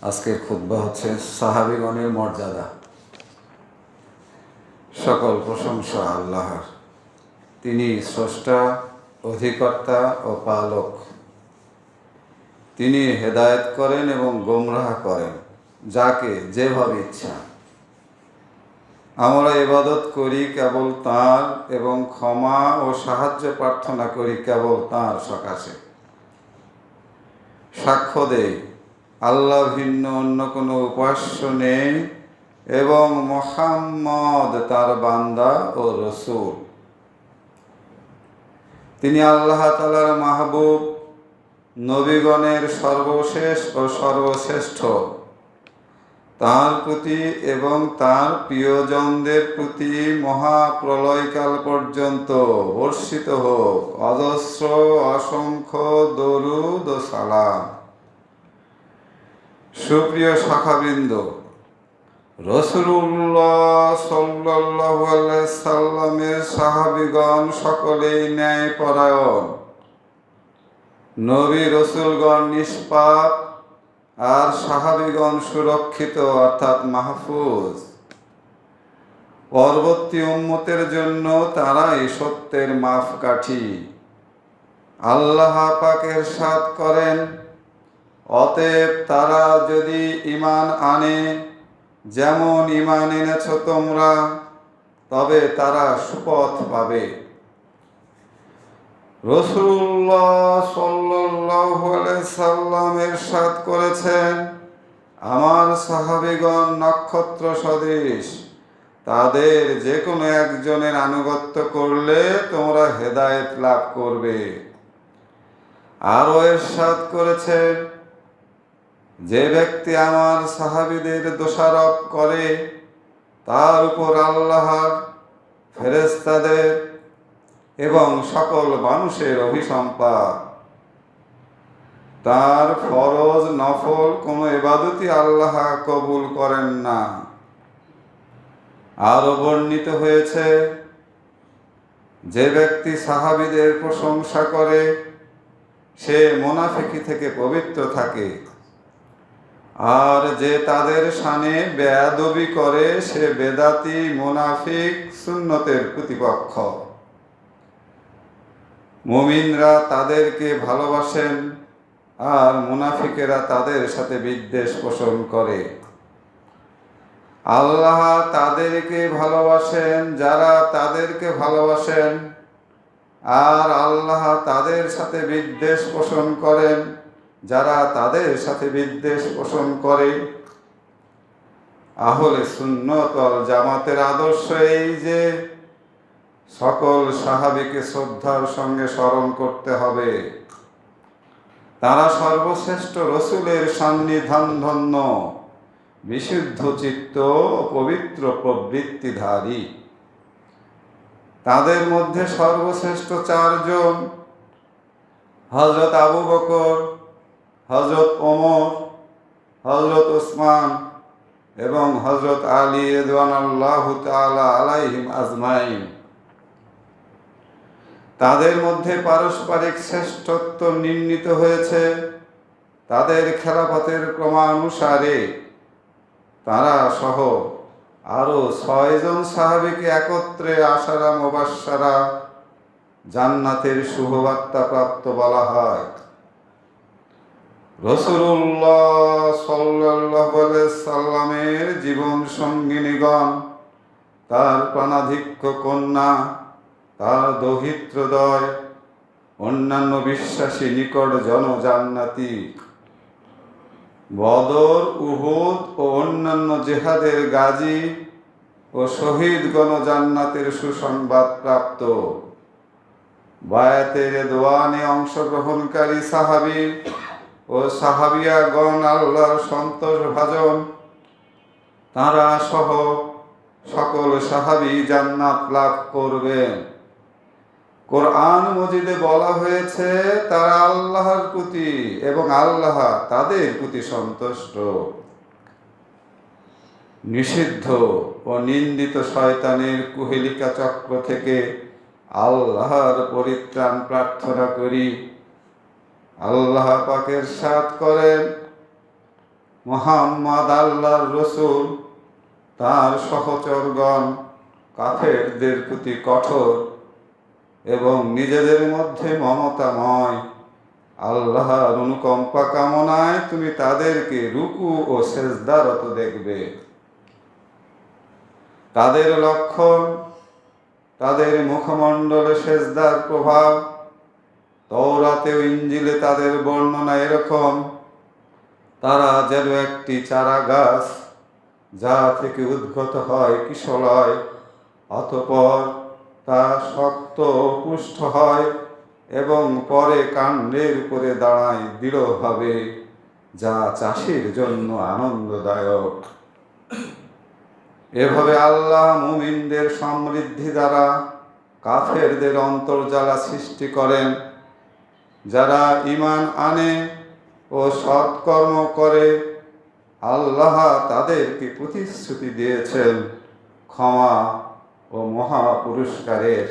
আজকের খুতবা হচ্ছে সাহাবীগণের মর্যাদা। সকল প্রশংসা আল্লাহর। তিনি স্রষ্টা, অধিকর্তা ও পালক। তিনি হেদায়েত করেন এবং গোমরাহ করেন যাকে যেভাবে ইচ্ছা। আমরা ইবাদত করি কেবল তাঁর এবং ক্ষমা ও সাহায্য প্রার্থনা করি কেবল তাঁর সকাশে। সাক্ষ্য দেই আল্লাহ ভিন্ন অন্য কোনো উপাস্য নেই এবং মুহাম্মদ তার বান্দা ও রসূল। তিনি আল্লাহ তাআলার মাহবুব, নবীগণের সর্বশেষ ও সর্বশ্রেষ্ঠ। তাঁর প্রতি এবং তাঁর প্রিয়জনদের প্রতি মহাপ্রলয়কাল পর্যন্ত বর্ষিত হোক অজস্র অসংখ্য দরুদ ও সালাম। সুপ্রিয় শাখাবৃন্দ, রাসূলুল্লাহ সাল্লাল্লাহু আলাইহি সাল্লামের সাহাবীগণ সকলেই ন্যায়পরায়ণ, নবী রাসূলগণ নিষ্পাপ, আর সাহাবীগণ সুরক্ষিত অর্থাৎ মাহফুজ। পরবর্তী উম্মতের জন্য তারাই সত্যের মাপকাঠি। আল্লাহ পাক ইরশাদ করেন, অতএব তারা যদি ঈমান আনে যেমন ঈমান এনেছ তোমরা, তবে তারা সুপথ পাবে। রাসূলুল্লাহ সাল্লাল্লাহু আলাইহি সাল্লাম ইরশাদ করেছেন, আমার সাহাবীগণ নক্ষত্র সদৃশ, তাদের যে কোনো একজনের আনুগত্য করলে তোমরা হেদায়েত লাভ করবে। আরও ইরশাদ করেছেন, যে ব্যক্তি আমার সাহাবীদের দোষারোপ করে তার উপর আল্লাহর, ফেরেশতাদের এবং সকল মানুষের অভিসম্পাত। তার ফরজ নফল কোনো ইবাদতই আল্লাহ কবুল করেন না। আরও বর্ণিত হয়েছে, যে ব্যক্তি সাহাবীদের প্রশংসা করে সে মুনাফিকি থেকে পবিত্র থাকে, আর যে তাদের শানে বেয়াদবি করে সে বেদাতি, মুনাফিক, সুন্নতের প্রতিপক্ষ। মুমিনরা তাদেরকে ভালোবাসেন আর মুনাফিকেরা তাদের সাথে বিদ্বেষ পোষণ করে। আল্লাহ তাদেরকে ভালোবাসেন যারা তাদেরকে ভালোবাসেন, আর আল্লাহ তাদের সাথে বিদ্বেষ পোষণ করেন যারা তাদের সাথে বিদ্বেষ পোষণ করে। আহলে সুন্নাত ওয়াল জামাতের আদর্শ এই যে সকল সাহাবীকে শ্রদ্ধার সঙ্গে স্মরণ করতে হবে। তারা সর্বশ্রেষ্ঠ রসূলের সান্নিধ্যান ধন্য, বিশুদ্ধ চিত্ত ও পবিত্র প্রবৃত্তিধারী। তাদের মধ্যে সর্বশ্রেষ্ঠ চারজন, হযরত আবু বকর, হযরত ওমর, হযরত উসমান এবং হযরত আলী রাদিয়াল্লাহু তাআলা আলাইহিম আজমাইন। তাদের মধ্যে পারস্পরিক শ্রেষ্ঠত্ব নির্ণীত হয়েছে তাদের খেলাফতের ক্রমানুসারে। তারা সহ আরো 6 জন সাহাবীকে একত্রে আশারা মুবাশশারা, জান্নাতের শুভবার্তা প্রাপ্ত বলা হয়। রাসূলুল্লাহ সাল্লাল্লাহু আলাইহি সাল্লামের জীবন সঙ্গিনীগণ, তার প্রাণাধিক্য কন্যা, তার দৌহিত্রদয়, অন্যান্য বিশ্বাসী নিকট জান্নাতি। বদর, উহুদ ও অন্যান্য জিহাদের গাজী ও শহীদগণ জান্নাতের সুসংবাদ প্রাপ্ত। বায়াতে রিদওয়ানে অংশগ্রহণকারী সাহাবী ও সাহাবিয়াগণ আল্লাহর সন্তোষ ভাজন। তারা সহ সকল সাহাবী জান্নাত লাভ করবেন। কোরআন মজিদে বলা হয়েছে তারা আল্লাহর প্রতি এবং আল্লাহ তাদের প্রতি সন্তুষ্ট। নিষিদ্ধ ও নিন্দিত শয়তানের কুহেলিকা চক্র থেকে আল্লাহর পরিত্রাণ প্রার্থনা করি। আল্লাহ পাক ইরশাদ করেন, মুহাম্মদ আল্লাহর রসূল, তার সহচরগণ কাফেরদের প্রতি কঠোর এবং নিজেদের মধ্যে মমতাময়। আল্লাহর অনুকম্পা কামনায় তুমি তাদেরকে রুকু ও সেজদারত দেখবে। তাদের লক্ষণ, তাদের মুখমণ্ডলে সেজদার প্রভাব। তওরাতে ও ইনজিলে তাদের বর্ণনা এরকম: তারা যেন একটি চারা গাছ, যা থেকে উদ্গত হয় কিশলয়, অতঃপর তা শক্ত ও পুষ্ট হয় এবং পরে কাণ্ডের উপরে দাঁড়ায় দৃঢ়ভাবে, যা চাষির জন্য আনন্দদায়ক। এভাবে আল্লাহ মুমিনদের সমৃদ্ধি দ্বারা কাফেরদের অন্তর্জালা সৃষ্টি করেন। যারা ঈমান আনে ও সৎকর্ম করে, আল্লাহ তাদেরকে প্রতিশ্রুতি দিয়েছেন ক্ষমা ও মহা পুরস্কারের।